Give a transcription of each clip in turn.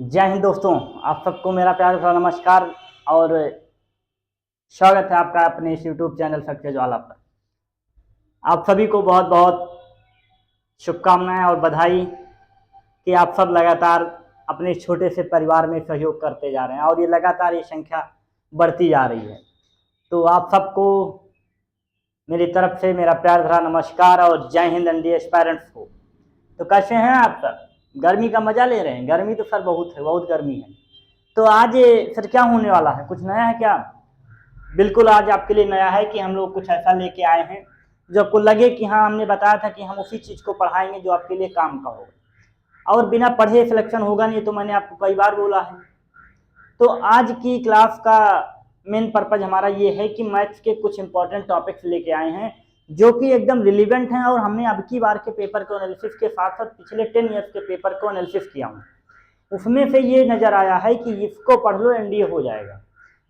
जय हिंद दोस्तों। आप सबको मेरा प्यार भरा नमस्कार और स्वागत है आपका अपने इस यूट्यूब चैनल सक्सेस ज्वाला पर। आप सभी को बहुत बहुत शुभकामनाएं और बधाई कि आप सब लगातार अपने इस छोटे से परिवार में सहयोग करते जा रहे हैं और ये लगातार ये संख्या बढ़ती जा रही है। तो आप सबको मेरी तरफ से मेरा प्यार भरा नमस्कार और जय हिंद एनडीए एस्पायरेंट्स को। तो कैसे हैं आप सब? गर्मी का मजा ले रहे हैं? गर्मी तो सर बहुत है, बहुत गर्मी है। तो आज सर क्या होने वाला है? कुछ नया है क्या? बिल्कुल आज आपके लिए नया है कि हम लोग कुछ ऐसा लेके आए हैं जो आपको लगे कि हाँ, हमने बताया था कि हम उसी चीज़ को पढ़ाएंगे जो आपके लिए काम का होगा, और बिना पढ़े सिलेक्शन होगा नहीं। तो मैंने आपको कई बार बोला है। तो आज की क्लास का मेन पर्पज हमारा ये है कि मैथ्स के कुछ इंपॉर्टेंट टॉपिक्स लेके आए हैं जो कि एकदम रिलीवेंट हैं, और हमने अब की बार के पेपर को एनालिसिस के साथ साथ पिछले 10 ईयर्स के पेपर को एनालिसिस किया हूँ। उसमें से ये नज़र आया है कि इसको पढ़ लो एनडीए हो जाएगा।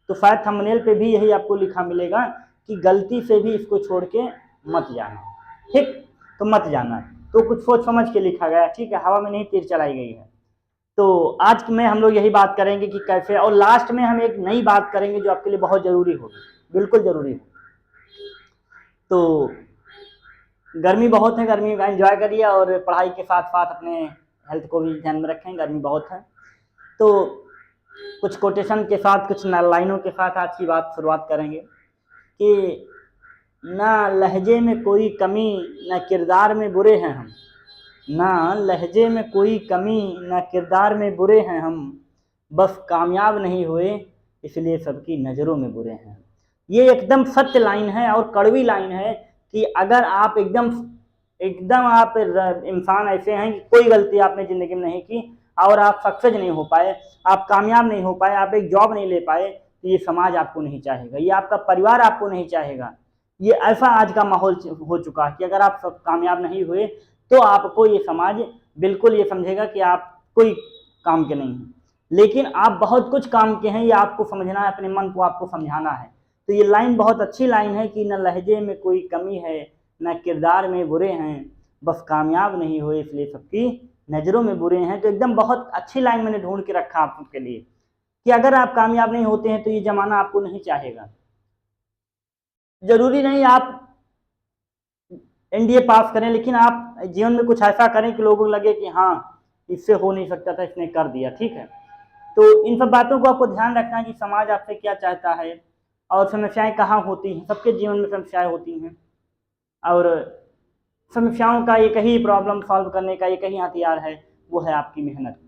तो शायद थंबनेल पे भी यही आपको लिखा मिलेगा कि गलती से भी इसको छोड़ के मत जाना, ठीक? तो मत जाना, तो कुछ सोच समझ के लिखा गया, ठीक है, हवा में नहीं तीर चलाई गई है। तो आज में हम लोग यही बात करेंगे कि कैसे, और लास्ट में हम एक नई बात करेंगे जो आपके लिए बहुत ज़रूरी होगी, बिल्कुल ज़रूरी हो। तो गर्मी बहुत है, गर्मी का एंजॉय करिए और पढ़ाई के साथ साथ अपने हेल्थ को भी ध्यान में रखें, गर्मी बहुत है। तो कुछ कोटेशन के साथ, कुछ लाइनों के साथ आज की बात शुरुआत करेंगे कि ना लहजे में कोई कमी, ना किरदार में बुरे हैं हम। ना लहजे में कोई कमी, ना किरदार में बुरे हैं हम, बस कामयाब नहीं हुए इसलिए सबकी नज़रों में बुरे हैं। ये एकदम सत्य लाइन है और कड़वी लाइन है कि अगर आप एकदम एकदम आप इंसान ऐसे हैं कि कोई गलती आपने ज़िंदगी में नहीं की और आप सक्सेस नहीं हो पाए, आप कामयाब नहीं हो पाए, आप एक जॉब नहीं ले पाए, तो ये समाज आपको नहीं चाहेगा, ये आपका परिवार आपको नहीं चाहेगा। ये ऐसा आज का माहौल हो चुका है कि अगर आप सब कामयाब नहीं हुए तो आपको ये समाज बिल्कुल ये समझेगा कि आप कोई काम के नहीं हैं। लेकिन आप बहुत कुछ काम के हैं, ये आपको समझना है, अपने मन को आपको समझाना है। तो ये लाइन बहुत अच्छी लाइन है कि न लहजे में कोई कमी है, न किरदार में बुरे हैं, बस कामयाब नहीं हुए इसलिए सबकी नज़रों में बुरे हैं। तो एकदम बहुत अच्छी लाइन मैंने ढूंढ के रखा आपके लिए कि अगर आप कामयाब नहीं होते हैं तो ये ज़माना आपको नहीं चाहेगा। ज़रूरी नहीं आप एनडीए पास करें, लेकिन आप जीवन में कुछ ऐसा करें कि लोगों को लगे कि हाँ, इससे हो नहीं सकता था, इसने कर दिया, ठीक है। तो इन सब बातों को आपको ध्यान रखना है कि समाज आपसे क्या चाहता है और समस्याएं कहाँ होती हैं। सबके जीवन में समस्याएं होती हैं और समस्याओं का एक ही प्रॉब्लम सॉल्व करने का एक ही हथियार है, वो है आपकी मेहनत।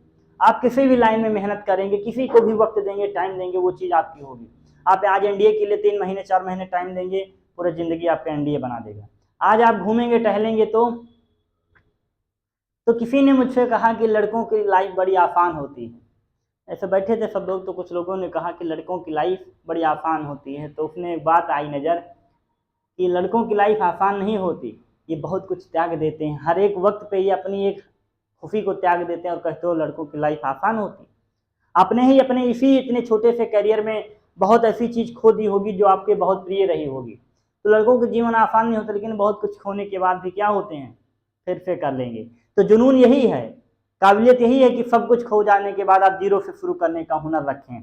आप किसी भी लाइन में मेहनत करेंगे, किसी को भी वक्त देंगे, टाइम देंगे, वो चीज़ आपकी होगी। आप आज एनडीए के लिए 3 महीने 4 महीने टाइम देंगे, पूरी ज़िंदगी आपका एनडीए बना देगा। आज आप घूमेंगे टहलेंगे तो किसी ने मुझसे कहा कि लड़कों की लाइफ बड़ी आसान होती है। ऐसे बैठे थे सब लोग, तो कुछ लोगों ने कहा कि लड़कों की लाइफ बड़ी आसान होती है। तो उसमें एक बात आई नज़र कि लड़कों की लाइफ आसान नहीं होती, ये बहुत कुछ त्याग देते हैं, हर एक वक्त पे ये अपनी एक खुशी को त्याग देते हैं और कहते हो लड़कों की लाइफ आसान होती। आपने ही अपने इसी इतने छोटे से करियर में बहुत ऐसी चीज़ खो दी होगी जो आपके बहुत प्रिय रही होगी। तो लड़कों के जीवन आसान नहीं होता, लेकिन बहुत कुछ खोने के बाद भी क्या होते हैं, फिर से कर लेंगे। तो जुनून यही है, काबिलियत यही है कि सब कुछ खो जाने के बाद आप जीरो से शुरू करने का हुनर रखें,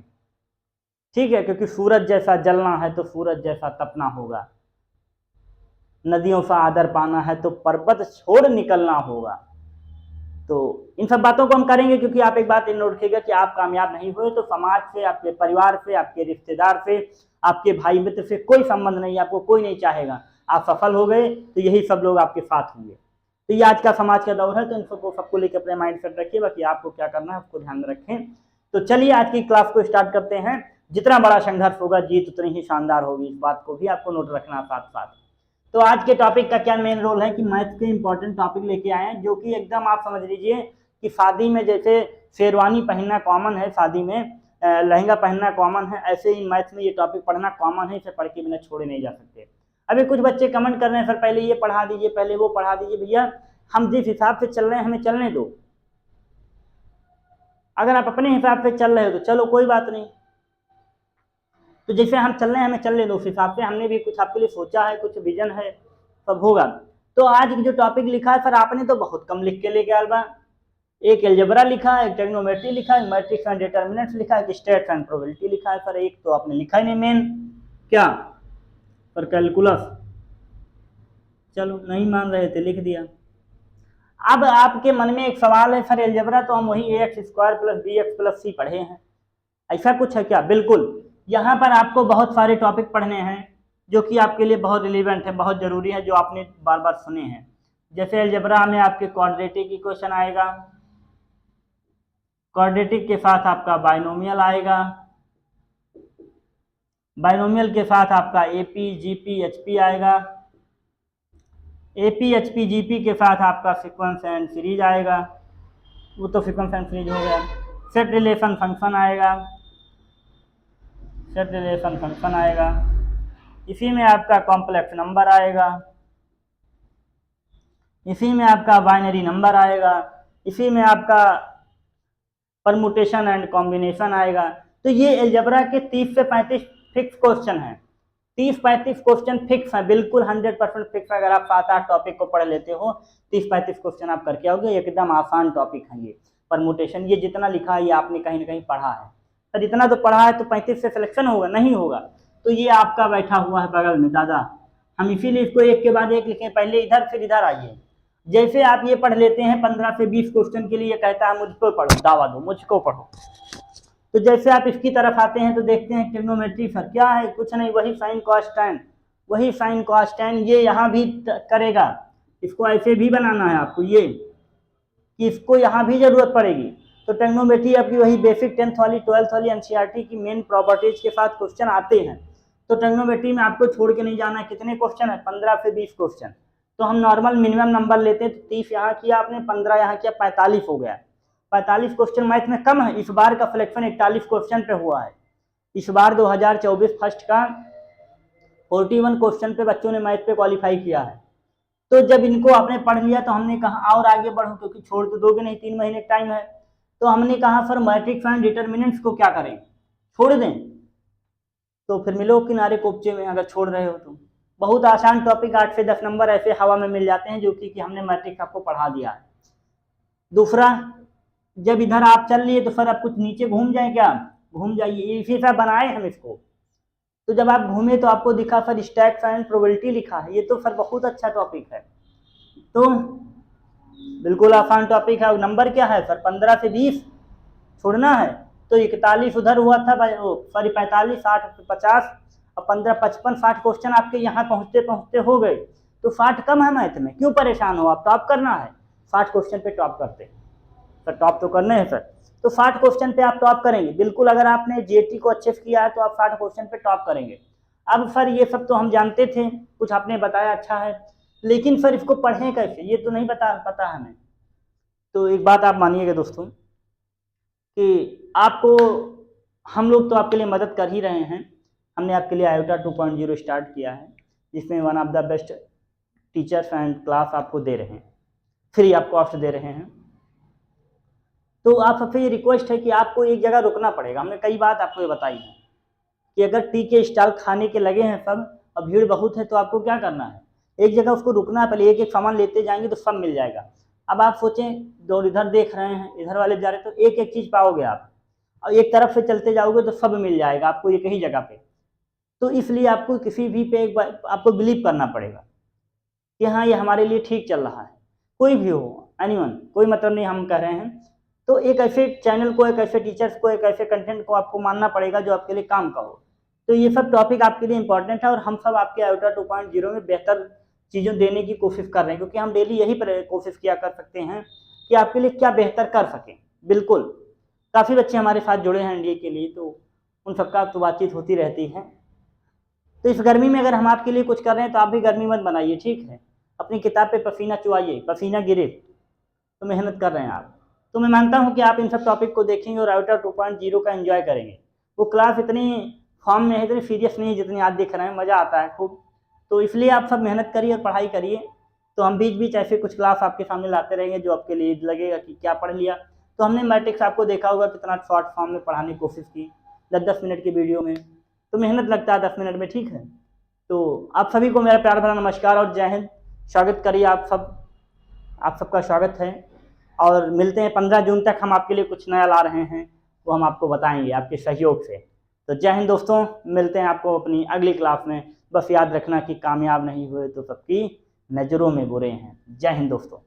ठीक है। क्योंकि सूरज जैसा जलना है तो सूरज जैसा तपना होगा, नदियों से आदर पाना है तो पर्वत छोड़ निकलना होगा। तो इन सब बातों को हम करेंगे क्योंकि आप एक बात नोट रखिएगा कि आप कामयाब नहीं हुए तो समाज से, आपके परिवार से, आपके रिश्तेदार से, आपके भाई मित्र से कोई संबंध नहीं, आपको कोई नहीं चाहेगा। आप सफल हो गए तो यही सब लोग आपके साथ होंगे। तो ये आज का समाज का दौर है, तो इन सबको लेकर अपने माइंड सेट रखिए, बाकी आपको क्या करना है आपको ध्यान में रखें। तो चलिए आज की क्लास को स्टार्ट करते हैं। जितना बड़ा संघर्ष होगा जीत उतनी ही शानदार होगी, इस बात को भी आपको नोट रखना साथ साथ। तो आज के टॉपिक का क्या मेन रोल है कि मैथ के इंपॉर्टेंट टॉपिक लेके आए हैं जो कि एकदम आप समझ लीजिए कि शादी में जैसे शेरवानी पहनना कॉमन है, शादी में लहंगा पहनना कॉमन है, ऐसे ही मैथ में ये टॉपिक पढ़ना कॉमन है, इसे पढ़ के बिना छोड़े नहीं जा सकते। अभी कुछ बच्चे कमेंट कर रहे हैं सर पहले ये पढ़ा दीजिए, पहले वो पढ़ा दीजिए। भैया हम जिस हिसाब से चल रहे हैं हमें चलने दो। अगर आप अपने हिसाब से चल रहे हो तो चलो कोई बात नहीं, तो जैसे हम चल रहे हैं हमें चलने दो, उस हिसाब से हमने भी कुछ आपके लिए सोचा है, कुछ विजन है, सब होगा। तो आज जो टॉपिक लिखा है सर आपने तो बहुत कम लिख के लेके आए बा, एक एल्जेब्रा लिखा है, एक ट्रिग्नोमेट्री लिखा है, मैट्रिक्स एंड डिटर्मिनेंट्स लिखा है, स्टेट्स एंड प्रोबेबिलिटी लिखा है। सर एक तो आपने लिखा ही नहीं मेन, क्या पर कैलकुलस, चलो नहीं मान रहे थे लिख दिया। अब आपके मन में एक सवाल है, सर एल्जेब्रा तो हम वही ax² + bx + c पढ़े हैं, ऐसा कुछ है क्या? बिल्कुल, यहाँ पर आपको बहुत सारे टॉपिक पढ़ने हैं जो कि आपके लिए बहुत रिलेवेंट है, बहुत जरूरी है, जो आपने बार बार सुने हैं। जैसे एल्जेब्रा में आपके क्वाड्रेटिक इक्वेशन आएगा, क्वाड्रेटिक के साथ आपका बाइनोमियल आएगा, बाइनोमियल के साथ आपका एपी जीपी एचपी आएगा, एपी एचपी जीपी के साथ आपका सीक्वेंस एंड सीरीज आएगा, वो तो सीक्वेंस एंड सीरीज हो गया। सेट रिलेशन फंक्शन आएगा, सेट रिलेशन फंक्शन आएगा, इसी में आपका कॉम्प्लेक्स नंबर आएगा, इसी में आपका बाइनरी नंबर आएगा, इसी में आपका परमुटेशन एंड कॉम्बिनेशन आएगा। तो ये एल्जेब्रा के 30 से 35 फिक्स क्वेश्चन हैं, 30-35 क्वेश्चन फिक्स हैं, बिल्कुल 100% फिक्स। अगर आप 7-8 टॉपिक को पढ़ लेते हो 30-35 क्वेश्चन आप करके आओगे, एकदम आसान टॉपिक है ये। परमुटेशन ये जितना लिखा है ये आपने कहीं ना कहीं पढ़ा है, पर इतना तो पढ़ा है तो 35 से सिलेक्शन होगा नहीं होगा, तो ये आपका बैठा हुआ है बगल में दादा। हम इसीलिए इसको एक के बाद एक लिखें, पहले इधर फिर इधर आइए। जैसे आप ये पढ़ लेते हैं 15 से 20 क्वेश्चन के लिए कहता है मुझको पढ़ो, दावा दो मुझको पढ़ो, तो जैसे आप इसकी तरफ आते हैं तो देखते हैं ट्रिग्नोमेट्री सर क्या है, कुछ नहीं, वही साइन कॉस टैन, वही साइन कॉस टैन, ये यहाँ भी करेगा, इसको ऐसे भी बनाना है आपको, ये कि इसको यहाँ भी जरूरत पड़ेगी। तो ट्रिग्नोमेट्री आपकी वही बेसिक 10th वाली 12th वाली एनसीईआरटी की मेन प्रॉपर्टीज के साथ क्वेश्चन आते हैं। तो ट्रिग्नोमेट्री में आपको छोड़ के नहीं जाना है। कितने क्वेश्चन है? 15 से 20 क्वेश्चन। तो हम नॉर्मल मिनिमम नंबर लेते हैं, तो 30 यहाँ किया आपने, 15 यहाँ किया, 45 हो गया। 45 क्वेश्चन मैथ में कम है, इस बार का सिलेक्शन 41 क्वेश्चन पे हुआ है। इस बार 2024 फर्स्ट का 41 क्वेश्चन पे बच्चों ने मैथ पे क्वालिफाई किया है। तो जब इनको आपने पढ़ लिया तो हमने कहा और आगे बढ़ो, क्योंकि छोड़ तो दोगे नहीं, 3 महीने टाइम है। तो हमने कहा सर मैट्रिक्स एंड डिटर्मिनेंट्स को क्या करें, छोड़ दें? तो फिर मिलो किनारे कोपचे में, अगर छोड़ रहे हो तो। बहुत आसान टॉपिक, 8 से 10 नंबर ऐसे हवा में मिल जाते हैं, जो कि हमने मैट्रिक्स आपको पढ़ा दिया है। दूसरा, जब इधर आप चल लिए तो सर आप कुछ नीचे घूम जाए क्या? घूम जाइए, इसी से बनाए हम इसको। तो जब आप घूमे तो आपको दिखा सर स्टैट्स एंड प्रोबेबिलिटी लिखा है, ये तो सर बहुत अच्छा टॉपिक है। तो बिल्कुल आसान टॉपिक है। नंबर क्या है सर? 15 से 20 छोड़ना है, तो 41 उधर हुआ था, सॉरी 45, 60, 50 और 15, 55, 60 क्वेश्चन आपके यहाँ पहुँचते पहुँचते हो गए। तो 60 कम है मैथ में, क्यों परेशान हो आप? टॉप करना है, 60 क्वेश्चन पे टॉप करते हैं सर, टॉप तो करने हैं सर। तो 60 क्वेश्चन पे आप टॉप करेंगे बिल्कुल। अगर आपने जीएटी को अच्छे से किया है तो आप 60 क्वेश्चन पे टॉप करेंगे। अब सर ये सब तो हम जानते थे, कुछ आपने बताया अच्छा है, लेकिन सर इसको पढ़ें कैसे, ये तो नहीं पता हमें। तो एक बात आप मानिएगा दोस्तों कि आपको हम लोग तो आपके लिए मदद कर ही रहे हैं। हमने आपके लिए आयोटा 2.0 स्टार्ट किया है, जिसमें one of the best teachers and class आपको दे रहे हैं, फ्री ऑफ कॉस्ट दे रहे हैं। तो आप सबसे ये रिक्वेस्ट है कि आपको एक जगह रुकना पड़ेगा। हमने कई बात आपको ये बताई है कि अगर टी के स्टॉल खाने के लगे हैं सब और भीड़ बहुत है, तो आपको क्या करना है, एक जगह उसको रुकना है, पहले एक एक सामान लेते जाएंगे तो सब मिल जाएगा। अब आप सोचें, जो इधर देख रहे हैं, इधर वाले जा रहे हैं, तो एक एक चीज़ पाओगे आप, और एक तरफ से चलते जाओगे तो सब मिल जाएगा आपको एक ही जगह पे। तो इसलिए आपको किसी भी पे एक बार आपको बिलीव करना पड़ेगा कि हाँ ये हमारे लिए ठीक चल रहा है, कोई भी हो, एनीवन, कोई मतलब नहीं हम कह रहे हैं। तो एक ऐसे चैनल को, एक ऐसे टीचर्स को, एक ऐसे कंटेंट को आपको मानना पड़ेगा जो आपके लिए काम का हो। तो ये सब टॉपिक आपके लिए इंपॉर्टेंट है, और हम सब आपके आयोटा 2.0 में बेहतर चीज़ें देने की कोशिश कर रहे हैं, क्योंकि हम डेली यही कोशिश किया कर सकते हैं कि आपके लिए क्या बेहतर कर सकें। बिल्कुल, काफ़ी बच्चे हमारे साथ जुड़े हैं एनडीए के लिए, तो उन सबका तो बातचीत होती रहती है। तो इस गर्मी में अगर हम आपके लिए कुछ कर रहे हैं तो आप भी गर्मी मत बनाइए, ठीक है? अपनी किताब पे पसीना चुआइए, पसीना गिरे तो मेहनत कर रहे हैं आप। तो मैं मानता हूँ कि आप इन सब टॉपिक को देखेंगे और आयोटा 2.0 का एंजॉय करेंगे। वो क्लास इतनी फॉर्म में है, इतनी सीरियस नहीं है जितनी आज दिख रहे हैं, मज़ा आता है खूब। तो इसलिए आप सब मेहनत करिए और पढ़ाई करिए। तो हम बीच बीच ऐसे कुछ क्लास आपके सामने लाते रहेंगे जो आपके लिए लगेगा कि क्या पढ़ लिया। तो हमने मैट्रिक्स आपको देखा होगा कितना शॉर्ट फॉर्म में पढ़ाने की कोशिश की, 10-10 मिनट की वीडियो में, तो मेहनत लगता है 10 मिनट में, ठीक है? तो आप सभी को मेरा प्यार भरा नमस्कार और जय हिंद। स्वागत करिए आप सबका स्वागत है। और मिलते हैं 15 जून तक। हम आपके लिए कुछ नया ला रहे हैं, वो हम आपको बताएंगे आपके सहयोग से। तो जय हिंद दोस्तों, मिलते हैं आपको अपनी अगली क्लास में। बस याद रखना कि कामयाब नहीं हुए तो सबकी नज़रों में बुरे हैं। जय हिंद दोस्तों।